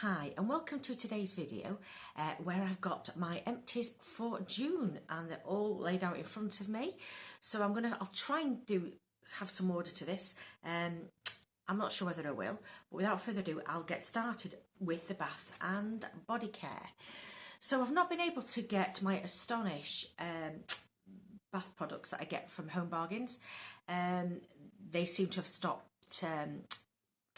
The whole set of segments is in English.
Hi and welcome to today's video where I've got my empties for June and they're all laid out in front of me. So I'll try and have some order to this. I'm not sure whether I will, but without further ado, I'll get started with the bath and body care. So I've not been able to get my Astonish bath products that I get from Home Bargains. They seem to have stopped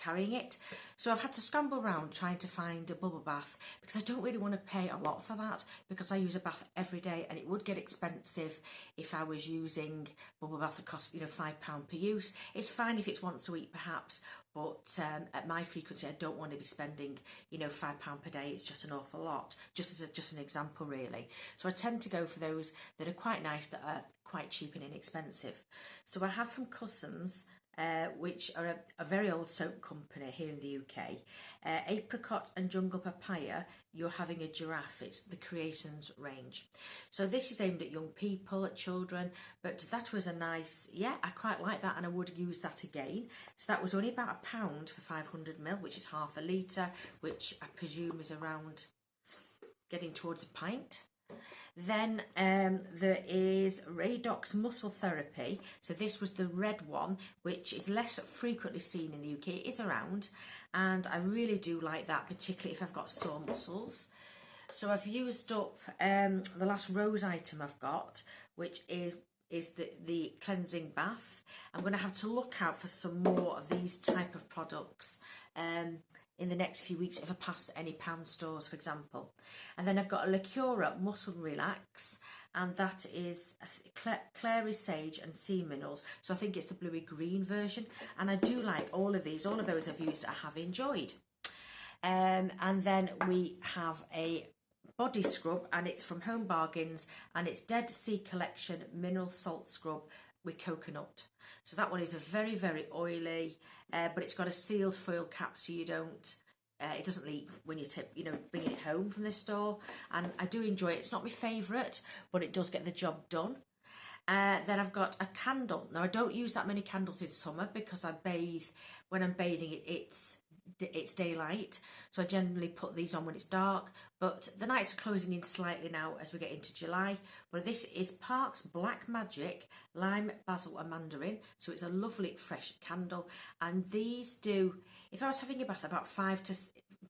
carrying it, so I've had to scramble around trying to find a bubble bath because I don't really want to pay a lot for that because I use a bath every day and it would get expensive if I was using bubble bath that costs £5 per use. It's fine if it's once a week perhaps, but at my frequency I don't want to be spending £5 per day. It's just an awful lot, just an example really. So I tend to go for those that are quite nice, that are quite cheap and inexpensive. So I have from Cussons, which are a very old soap company here in the UK. Apricot and Jungle Papaya, You're Having a Giraffe. It's the Creations range. So this is aimed at young people, at children, but that was a nice, I quite like that and I would use that again. So that was only about £1 for 500ml, which is half a litre, which I presume is around getting towards a pint. Then there is Radox Muscle Therapy. So this was the red one, which is less frequently seen in the UK. It is around, and I really do like that, particularly if I've got sore muscles. So I've used up the last rose item I've got, which is the cleansing bath. I'm going to have to look out for some more of these type of products in the next few weeks if I pass any pound stores, for example. And then I've got a Lacura Muscle Relax, and that is clary sage and sea minerals. So I think it's the bluey green version, and I do like all of these. All of those I've used, I have enjoyed. And then we have a body scrub, and it's from Home Bargains, and it's Dead Sea Collection Mineral Salt Scrub with coconut. So that one is a very, very oily, but it's got a sealed foil cap so you don't, it doesn't leak when you bringing it home from the store. And I do enjoy it. It's not my favourite, but it does get the job done. Then I've got a candle. Now I don't use that many candles in summer because I bathe, when I'm bathing it's daylight, so I generally put these on when it's dark, but the nights are closing in slightly now as we get into July. But this is Park's Black Magic Lime, Basil and Mandarin, so it's a lovely fresh candle. And these do, if I was having a bath, about 5 to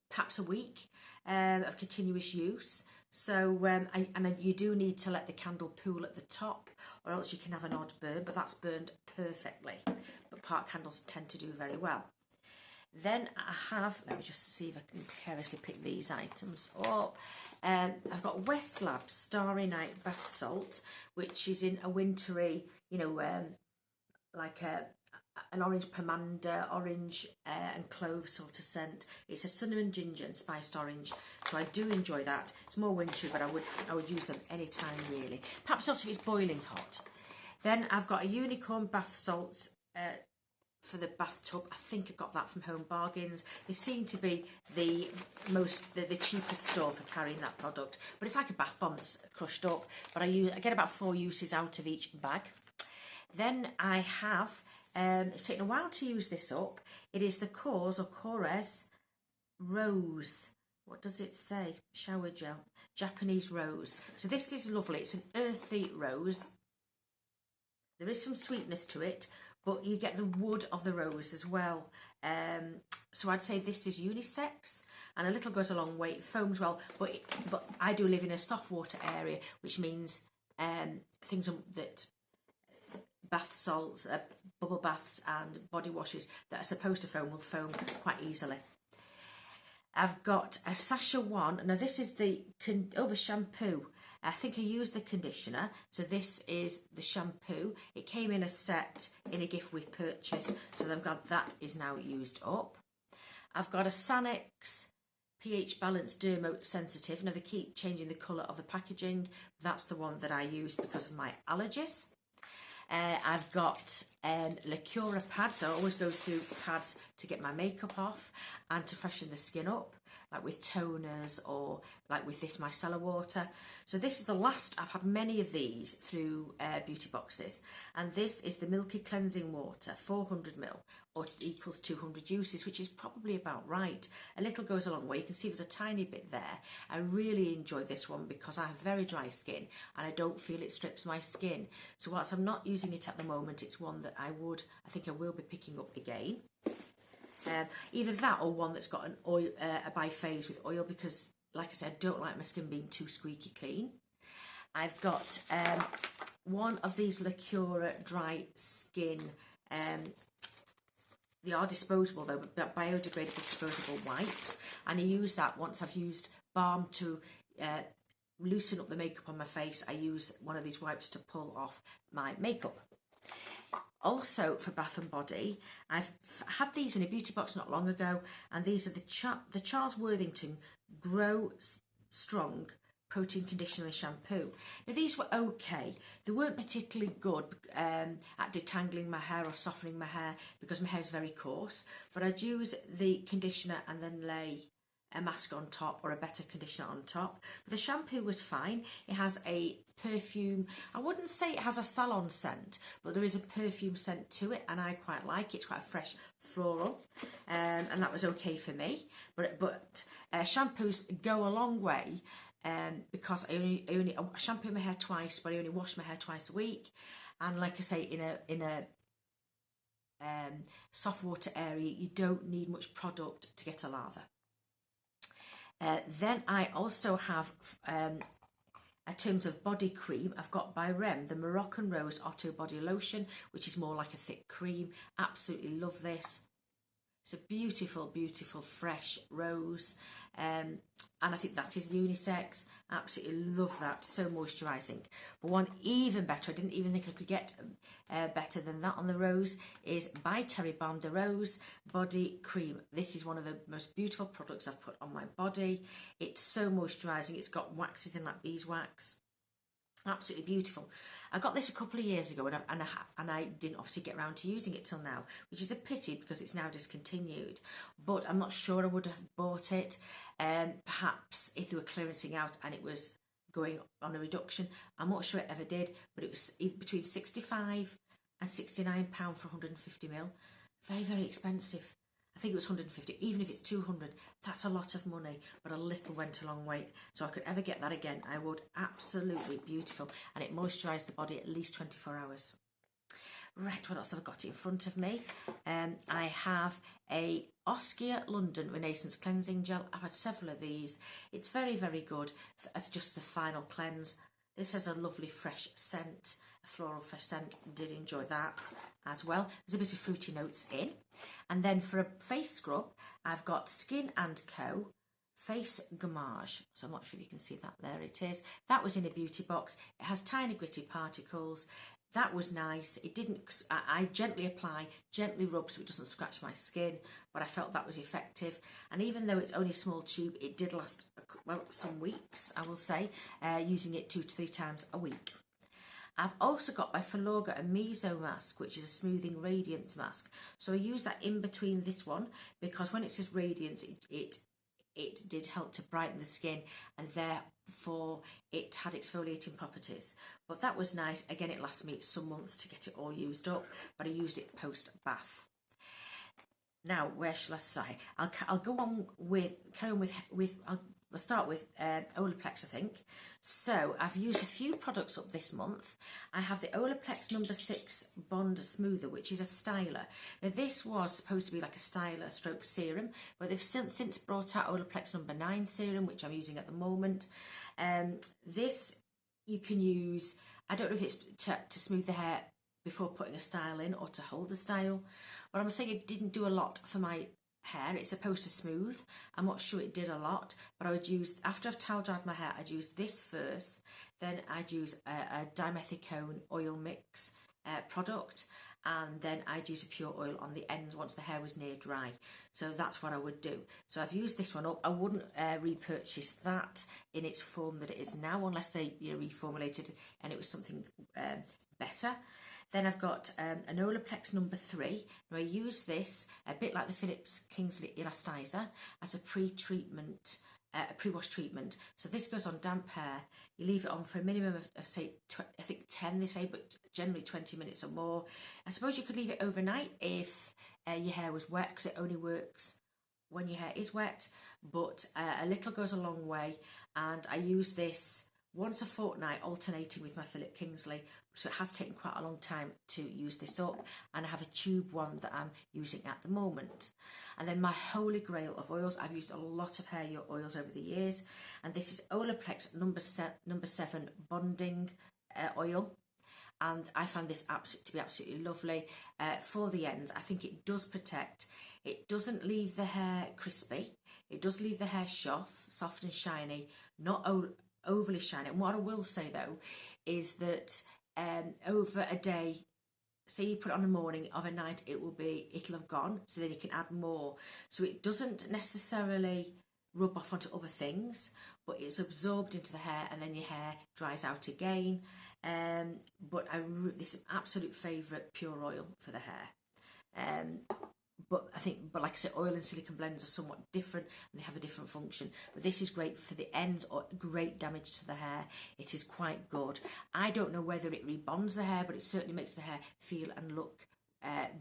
perhaps a week of continuous use. So you do need to let the candle pool at the top, or else you can have an odd burn, but that's burned perfectly. But Park candles tend to do very well. Then I have, let me just see if I can carelessly pick these items up. I've got West Labs Starry Night Bath Salt, which is in a wintry, like an orange pomander, orange and clove sort of scent. It's a cinnamon, ginger and spiced orange, so I do enjoy that. It's more wintry, but I would use them anytime really. Perhaps not if it's boiling hot. Then I've got a Unicorn Bath Salts for the bathtub. I think I got that from Home Bargains. They seem to be the cheapest store for carrying that product, but it's like a bath bomb that's crushed up. But I get about 4 uses out of each bag. Then I have, it's taken a while to use this up. It is the Kores Rose. What does it say? Shower gel, Japanese rose. So this is lovely. It's an earthy rose. There is some sweetness to it, but you get the wood of the rose as well. So I'd say this is unisex, and a little goes a long way. It foams well, but I do live in a soft water area, which means things that bath salts, bubble baths and body washes that are supposed to foam will foam quite easily. I've got a Sasha One. Now this is the shampoo. I think I used the conditioner, so this is the shampoo. It came in a set in a gift with purchase, so I'm glad that is now used up. I've got a Sanex pH Balance Dermo Sensitive. Now they keep changing the colour of the packaging. That's the one that I use because of my allergies. I've got Lacura pads. I always go through pads to get my makeup off and to freshen the skin up, like with toners or like with this micellar water. So this is the last. I've had many of these through beauty boxes, and this is the Milky Cleansing Water, 400ml, or equals 200 uses, which is probably about right. A little goes a long way. You can see there's a tiny bit there. I really enjoy this one because I have very dry skin and I don't feel it strips my skin. So whilst I'm not using it at the moment, it's one that I think I will be picking up again. Either that or one that's got an oil, a biphase with oil, because like I said, I don't like my skin being too squeaky clean. I've got one of these Lacura dry skin, they are disposable though, but biodegradable disposable wipes, and I use that once I've used balm to loosen up the makeup on my face. I use one of these wipes to pull off my makeup. Also for Bath and Body, I've had these in a beauty box not long ago, and these are the Charles Worthington Grow Strong Protein Conditioner and Shampoo. Now these were okay. They weren't particularly good at detangling my hair or softening my hair because my hair is very coarse, but I'd use the conditioner and then lay a mask on top or a better conditioner on top. But the shampoo was fine. It has a perfume. I wouldn't say it has a salon scent, but there is a perfume scent to it, and I quite like it. It's quite a fresh floral, and that was okay for me. But shampoos go a long way, because I only shampoo my hair twice, but I only wash my hair twice a week. And like I say, in a soft water area, you don't need much product to get a lather. Then I also have, in terms of body cream, I've got by Rem the Moroccan Rose Otto Body Lotion, which is more like a thick cream. Absolutely love this. It's a beautiful, beautiful, fresh rose. And I think that is unisex. Absolutely love that. So moisturising. But one even better, I didn't even think I could get better than that on the rose, is by Terry Balm de Rose Body Cream. This is one of the most beautiful products I've put on my body. It's so moisturising. It's got waxes in, like beeswax. Absolutely beautiful. I got this a couple of years ago, and I didn't obviously get around to using it till now, which is a pity because it's now discontinued. But I'm not sure I would have bought it. Perhaps if they were clearancing out and it was going on a reduction, I'm not sure it ever did. But it was between £65 and £69 for 150ml. Very, very expensive. I think it was 150, even if it's 200, that's a lot of money, but a little went a long way. So I could ever get that again, I would. Absolutely beautiful. And it moisturised the body at least 24 hours. Right, what else have I got in front of me? I have a Oskia London Renaissance Cleansing Gel. I've had several of these. It's very, very good as just a final cleanse. This has a lovely fresh scent, a floral fresh scent. Did enjoy that as well. There's a bit of fruity notes in. And then for a face scrub, I've got Skin & Co. Face Gommage. So I'm not sure if you can see that. There it is. That was in a beauty box. It has tiny gritty particles. That was nice. It didn't, I gently apply, gently rub so it doesn't scratch my skin, but I felt that was effective. And even though it's only a small tube, it did last, well, some weeks, I will say, using it 2 to 3 times a week. I've also got by Filorga a Meso mask, which is a smoothing radiance mask. So I use that in between this one because when it says radiance, it did help to brighten the skin, and therefore it had exfoliating properties. But that was nice. Again, it lasts me some months to get it all used up, but I used it post bath. Now, where shall I say? I'll go on with I'll start with Olaplex, I think. So I've used a few products up this month. I have the Olaplex number 6 Bond Smoother, which is a styler. Now this was supposed to be like a styler stroke serum, but they've since brought out Olaplex number 9 serum, which I'm using at the moment. This you can use, I don't know if it's to smooth the hair before putting a style in or to hold the style, but I'm saying it didn't do a lot for my hair. It's supposed to smooth. I'm not sure it did a lot, but I would use, after I've towel dried my hair, I'd use this first, then I'd use a dimethicone oil mix product, and then I'd use a pure oil on the ends once the hair was near dry. So that's what I would do. So I've used this one up. I wouldn't repurchase that in its form that it is now unless they reformulated and it was something better. Then I've got an Olaplex number 3. Now I use this a bit like the Philips Kingsley Elastizer as a pre-treatment, a pre-wash treatment. So this goes on damp hair. You leave it on for a minimum of say, I think 10 they say, but generally 20 minutes or more. I suppose you could leave it overnight if your hair was wet, because it only works when your hair is wet, but a little goes a long way. And I use this once a fortnight, alternating with my Philip Kingsley, so it has taken quite a long time to use this up, and I have a tube one that I'm using at the moment. And then my holy grail of oils, I've used a lot of hair oils over the years, and this is Olaplex number 7 bonding oil. And I found this to be absolutely lovely for the ends. I think it does protect. It doesn't leave the hair crispy. It does leave the hair soft and shiny, not overly shiny. And what I will say though is that over a day, say you put it on the morning, of a night it'll have gone, so then you can add more. So it doesn't necessarily rub off onto other things, but it's absorbed into the hair, and then your hair dries out again. But this is an absolute favourite pure oil for the hair. But like I said, oil and silicone blends are somewhat different, and they have a different function. But this is great for the ends or great damage to the hair. It is quite good. I don't know whether it rebonds the hair, but it certainly makes the hair feel and look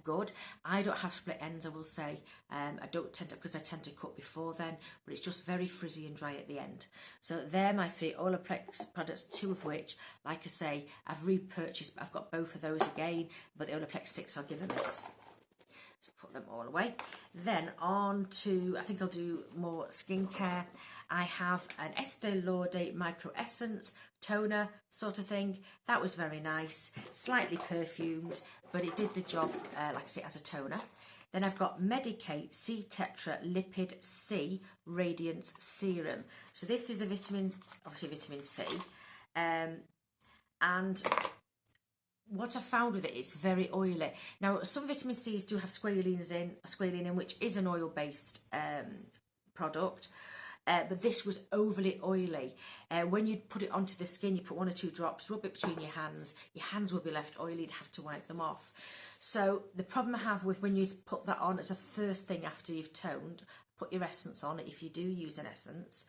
good. I don't have split ends, I will say. I don't tend to, because I tend to cut before then, but it's just very frizzy and dry at the end. So they're my 3 Olaplex products, 2 of which, like I say, I've repurchased, but I've got both of those again, but the Olaplex 6 I'll give them this. So put them all away. Then on to, I think I'll do more skincare. I have an Estee Lauder Micro Essence toner sort of thing. That was very nice, slightly perfumed, but it did the job, like I say, as a toner. Then I've got Medicate C Tetra Lipid C Radiance Serum. So this is a obviously vitamin C. And what I found with it, it's very oily. Now, some vitamin C's do have squalene in, which is an oil-based product. But this was overly oily. When you put it onto the skin, you put 1 or 2 drops, rub it between your hands will be left oily, you'd have to wipe them off. So the problem I have with when you put that on as a first thing after you've toned, put your essence on if you do use an essence.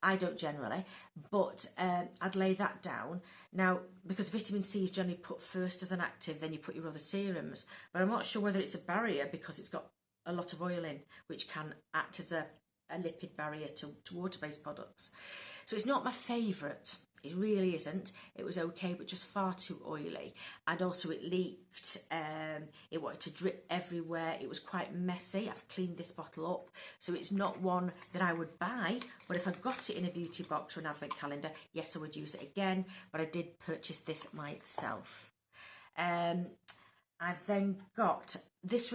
I don't generally, but I'd lay that down. Now, because vitamin C is generally put first as an active, then you put your other serums. But I'm not sure whether it's a barrier, because it's got a lot of oil in, which can act as a lipid barrier to water-based products. So it's not my favourite. It really isn't. It was okay, but just far too oily. And also it leaked. It wanted to drip everywhere. It was quite messy. I've cleaned this bottle up. So it's not one that I would buy. But if I got it in a beauty box or an advent calendar, yes, I would use it again. But I did purchase this myself. I've then got, these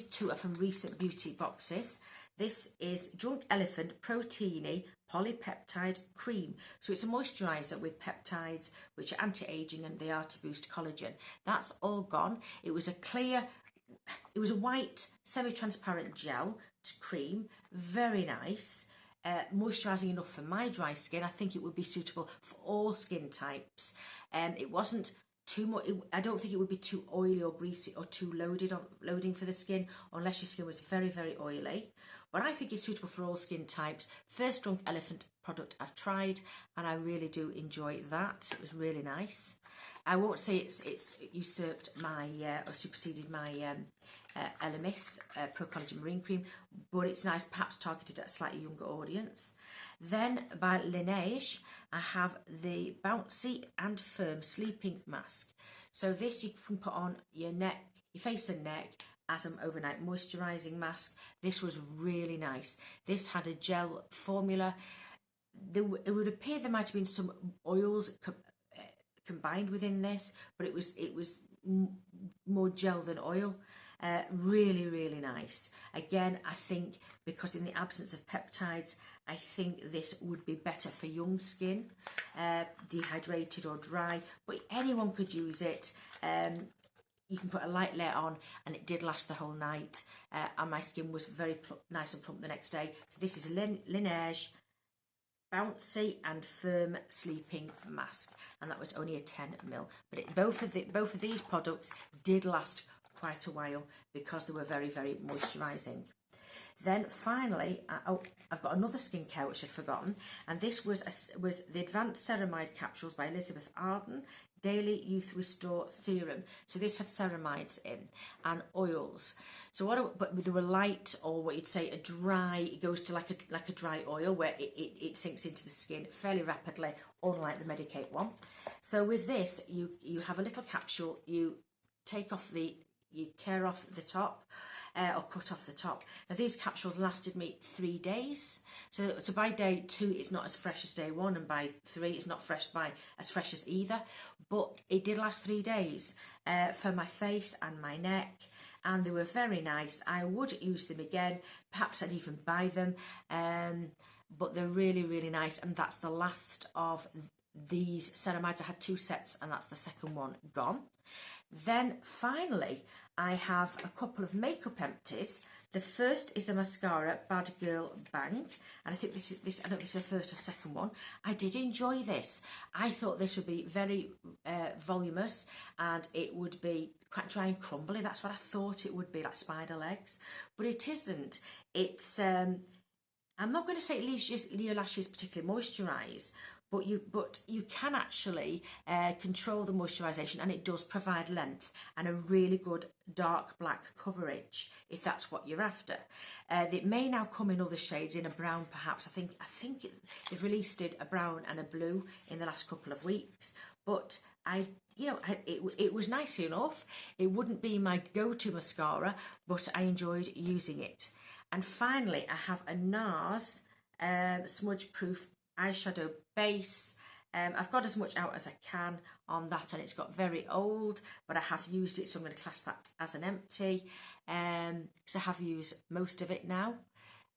2 are from recent beauty boxes. This is Drunk Elephant Proteiny Polypeptide Cream. So it's a moisturiser with peptides, which are anti-aging, and they are to boost collagen. That's all gone. It was a white semi-transparent gel cream, very nice. Moisturising enough for my dry skin. I think it would be suitable for all skin types. It wasn't too much. I don't think it would be too oily or greasy or too loading for the skin, unless your skin was very, very oily. But I think it's suitable for all skin types. First Drunk Elephant product I've tried, and I really do enjoy that. It was really nice. I won't say it's usurped my or superseded my Elemis Pro Collagen Marine Cream, but it's nice, perhaps targeted at a slightly younger audience. Then by Laneige, I have the Bouncy and Firm Sleeping Mask. So this you can put on your neck, your face and neck, as an overnight moisturising mask. This was really nice. This had a gel formula. It would appear there might have been some oils combined within this, but it was more gel than oil. Really, really nice. Again, I think because in the absence of peptides, I think this would be better for young skin, dehydrated or dry, but anyone could use it. You can put a light layer on, and it did last the whole night, and my skin was very nice and plump the next day. So this is Laneige bouncy and firm sleeping mask, and that was only a 10ml. But both of these products did last quite a while because they were very, very moisturising. Then finally, I've got another skincare which I'd forgotten, and this was the Advanced Ceramide Capsules by Elizabeth Arden Daily Youth Restore Serum. So this had ceramides in and oils. So but they were light, or what you'd say a dry. It goes to like a dry oil where it sinks into the skin fairly rapidly, unlike the Medicate one. So with this, you have a little capsule. You tear off the top. Or cut off the top. Now these capsules lasted me 3 days. So by day 2 it's not as fresh as day 1, and by 3 it's not as fresh as either. But it did last 3 days for my face and my neck, and they were very nice. I would use them again. Perhaps I'd even buy them. But they're really, really nice, and that's the last of these ceramides. I had 2 sets, and that's the second one gone. Then finally, I have a couple of makeup empties. The first is a mascara, Bad Girl Bang, and I think this. I don't know if it's the first or second one. I did enjoy this. I thought this would be very voluminous, and it would be quite dry and crumbly. That's what I thought it would be, like spider legs, but it isn't. It's I'm not going to say it leaves your lashes particularly moisturised, but you can actually control the moisturisation, and it does provide length and a really good dark black coverage if that's what you're after. It may now come in other shades, in a brown perhaps. I think they've released a brown and a blue in the last couple of weeks, but it was nice enough. It wouldn't be my go-to mascara, but I enjoyed using it. And finally, I have a NARS smudge proof eyeshadow base. I've got as much out as I can on that, and it's got very old, but I have used it, so I'm going to class that as an empty, because I have used most of it now,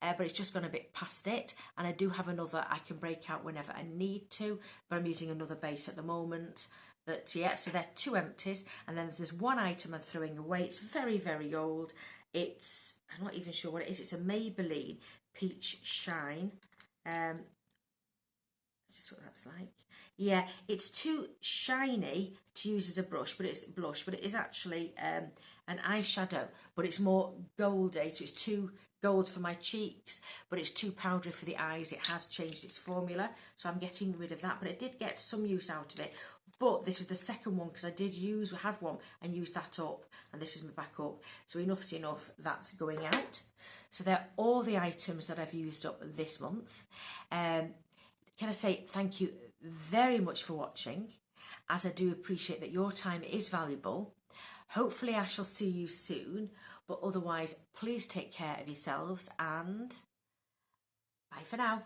but it's just gone a bit past it. And I do have another I can break out whenever I need to, but I'm using another base at the moment. But yeah, so they're 2 empties, and then there's one item I'm throwing away. It's very, very old. I'm not even sure what it is. It's a Maybelline Peach Shine. That's just what that's like. Yeah, it's too shiny to use as a blush, but it is actually an eyeshadow, but it's more goldy, so it's too gold for my cheeks, but it's too powdery for the eyes. It has changed its formula, so I'm getting rid of that, but I did get some use out of it. But this is the second one, because I did have one and use that up, and this is my backup. So enough's enough, that's going out. So they're all the items that I've used up this month. Can I say thank you very much for watching, as I do appreciate that your time is valuable. Hopefully I shall see you soon, but otherwise please take care of yourselves, and bye for now.